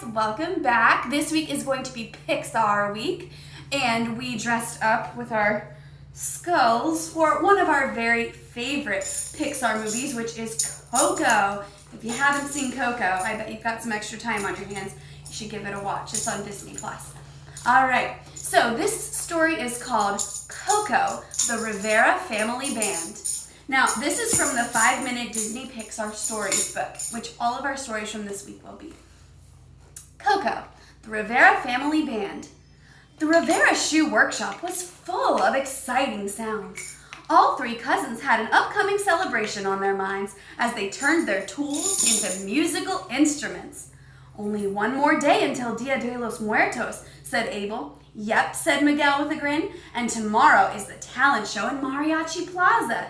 welcome back. This week is going to be Pixar week, and we dressed up with our skulls for one of our very favorite Pixar movies, which is Coco. If you haven't seen Coco, I bet you've got some extra time on your hands. You should give it a watch. It's on Disney+. All right, so this story is called Coco, the Rivera Family Band. Now, this is from the 5-minute Disney Pixar Stories book, which all of our stories from this week will be. Coco, the Rivera Family Band. The Rivera Shoe Workshop was full of exciting sounds. All three cousins had an upcoming celebration on their minds as they turned their tools into musical instruments. Only one more day until Dia de los Muertos, said Abel. Yep, said Miguel with a grin, and tomorrow is the talent show in Mariachi Plaza.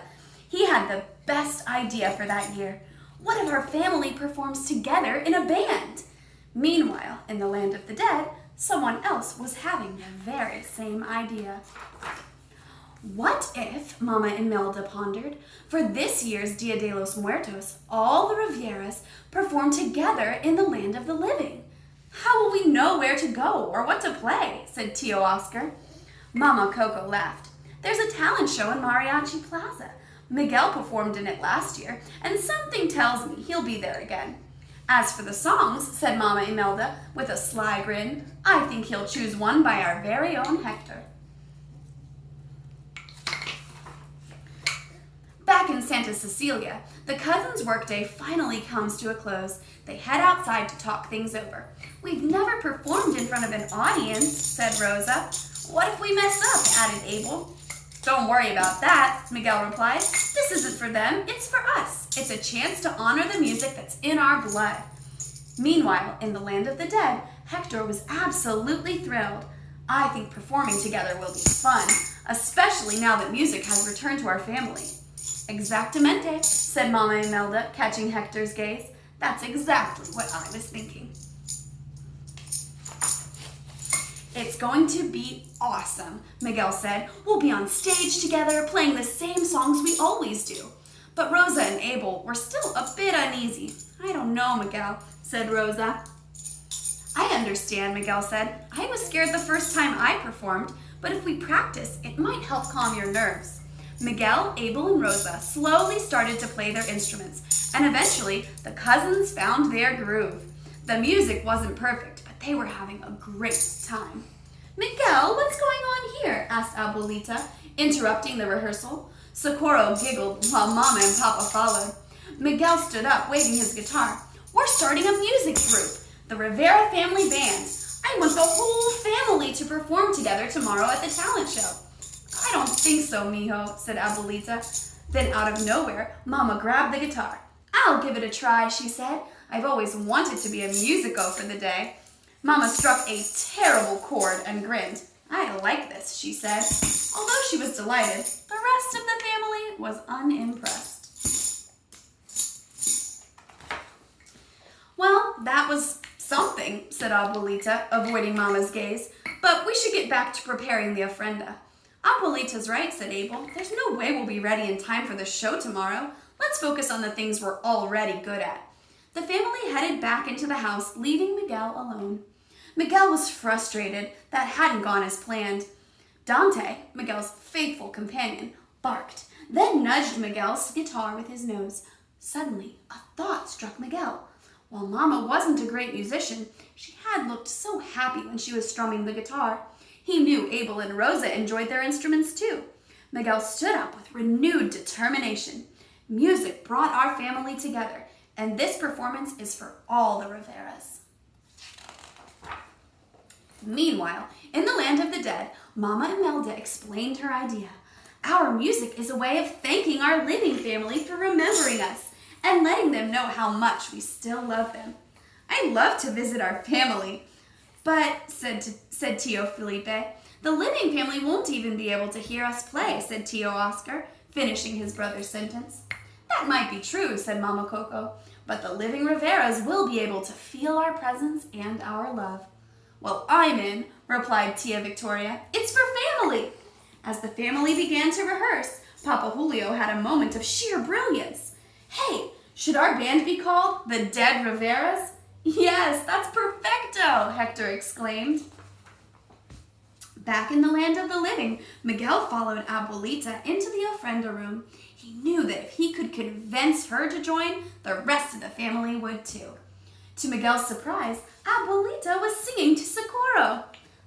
He had the best idea for that year. What if our family performs together in a band? Meanwhile, in the land of the dead, someone else was having the very same idea. What if, Mama Imelda pondered, for this year's Dia de los Muertos, all the Riveras perform together in the land of the living? How will we know where to go or what to play? Said Tio Oscar. Mama Coco laughed. There's a talent show in Mariachi Plaza. Miguel performed in it last year, and something tells me he'll be there again. As for the songs, said Mama Imelda with a sly grin, I think he'll choose one by our very own Hector. Back in Santa Cecilia, the cousins' workday finally comes to a close. They head outside to talk things over. We've never performed in front of an audience, said Rosa. What if we mess up, added Abel. Don't worry about that, Miguel replied. This isn't for them, it's for us. It's a chance to honor the music that's in our blood. Meanwhile, in the land of the dead, Hector was absolutely thrilled. I think performing together will be fun, especially now that music has returned to our family. Exactamente, said Mama Imelda, catching Hector's gaze. That's exactly what I was thinking. It's going to be awesome, Miguel said. We'll be on stage together, playing the same songs we always do. But Rosa and Abel were still a bit uneasy. I don't know, Miguel, said Rosa. I understand, Miguel said. I was scared the first time I performed, but if we practice, it might help calm your nerves. Miguel, Abel, and Rosa slowly started to play their instruments, and eventually the cousins found their groove. The music wasn't perfect, but they were having a great time. Miguel, what's going on here? Asked Abuelita, interrupting the rehearsal. Socorro giggled while Mama and Papa followed. Miguel stood up, waving his guitar. We're starting a music group, the Rivera Family Band. I want the whole family to perform together tomorrow at the talent show. I don't think so, mijo, said Abuelita. Then out of nowhere, Mama grabbed the guitar. I'll give it a try, she said. I've always wanted to be a musico for the day. Mama struck a terrible chord and grinned. I like this, she said. Although she was delighted, the rest of the family was unimpressed. Well, that was something, said Abuelita, avoiding Mama's gaze. But we should get back to preparing the ofrenda. Abuelita's right, said Abel. There's no way we'll be ready in time for the show tomorrow. Let's focus on the things we're already good at. The family headed back into the house, leaving Miguel alone. Miguel was frustrated. That hadn't gone as planned. Dante, Miguel's faithful companion, barked, then nudged Miguel's guitar with his nose. Suddenly, a thought struck Miguel. While Mama wasn't a great musician, she had looked so happy when she was strumming the guitar. He knew Abel and Rosa enjoyed their instruments too. Miguel stood up with renewed determination. Music brought our family together, and this performance is for all the Riveras. Meanwhile, in the land of the dead, Mama Imelda explained her idea. Our music is a way of thanking our living family for remembering us and letting them know how much we still love them. I'd love to visit our family, but, said Tio Felipe, the living family won't even be able to hear us play, said Tio Oscar, finishing his brother's sentence. That might be true, said Mama Coco, but the living Riveras will be able to feel our presence and our love. Well, I'm in, replied Tia Victoria. It's for family. As the family began to rehearse, Papa Julio had a moment of sheer brilliance. Hey, should our band be called the Dead Riveras? Yes, that's perfecto, Hector exclaimed. Back in the land of the living, Miguel followed Abuelita into the ofrenda room. He knew that if he could convince her to join, the rest of the family would too. To Miguel's surprise, Abuelita was singing to Socorro.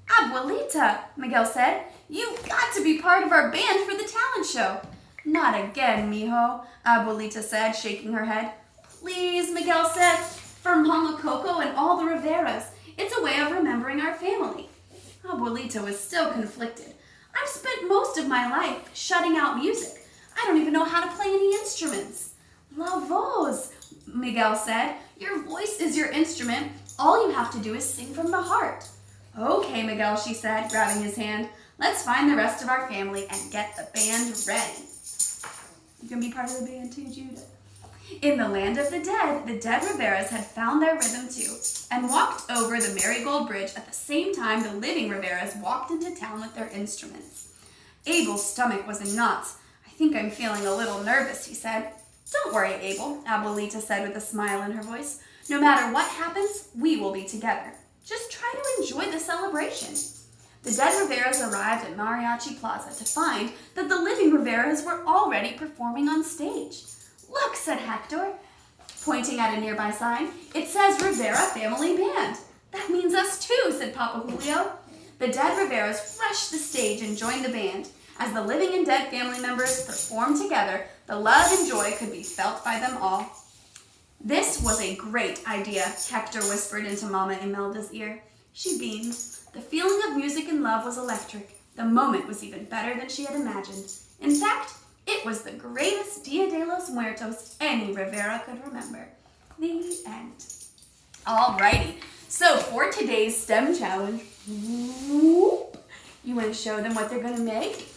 Abuelita, Miguel said, you've got to be part of our band for the talent show. Not again, mijo, Abuelita said, shaking her head. Please, Miguel said, for Mama Coco and all the Riveras. It's a way of remembering our family. Abuelita was still conflicted. I've spent most of my life shutting out music. I don't even know how to play any instruments. La voz, Miguel said. Your voice is your instrument. All you have to do is sing from the heart. Okay, Miguel, she said, grabbing his hand. Let's find the rest of our family and get the band ready. You can be part of the band too, Judah. In the land of the dead Riveras had found their rhythm too and walked over the Marigold Bridge at the same time the living Riveras walked into town with their instruments. Abel's stomach was in knots. I think I'm feeling a little nervous, he said. Don't worry, Abel, Abuelita said with a smile in her voice. No matter what happens, we will be together. Just try to enjoy the celebration. The dead Riveras arrived at Mariachi Plaza to find that the living Riveras were already performing on stage. Look, said Hector, pointing at a nearby sign. It says Rivera Family Band. That means us too, said Papa Julio. The dead Riveras rushed the stage and joined the band. As the living and dead family members performed together, the love and joy could be felt by them all. This was a great idea, Hector whispered into Mama Imelda's ear. She beamed. The feeling of music and love was electric. The moment was even better than she had imagined. In fact, it was the greatest Dia de los Muertos any Rivera could remember. The end. Alrighty, so for today's STEM challenge, you want to show them what they're going to make?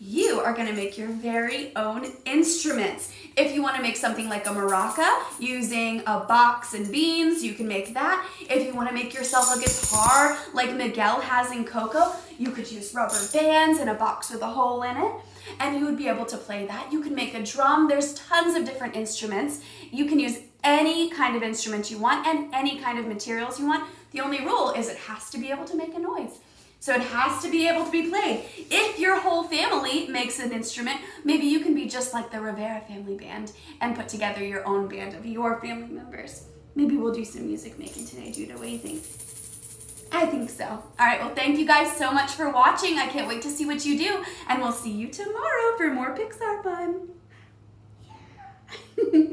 You are going to make your very own instruments. If you want to make something like a maraca using a box and beans, you can make that. If you want to make yourself a guitar like Miguel has in Coco, you could use rubber bands and a box with a hole in it, and you would be able to play that. You can make a drum. There's tons of different instruments. You can use any kind of instrument you want and any kind of materials you want. The only rule is it has to be able to make a noise. So it has to be able to be played. If your whole family makes an instrument, maybe you can be just like the Rivera family band and put together your own band of your family members. Maybe we'll do some music making today, Judah. What do you think? I think so. All right, well, thank you guys so much for watching. I can't wait to see what you do, and we'll see you tomorrow for more Pixar fun. Yeah.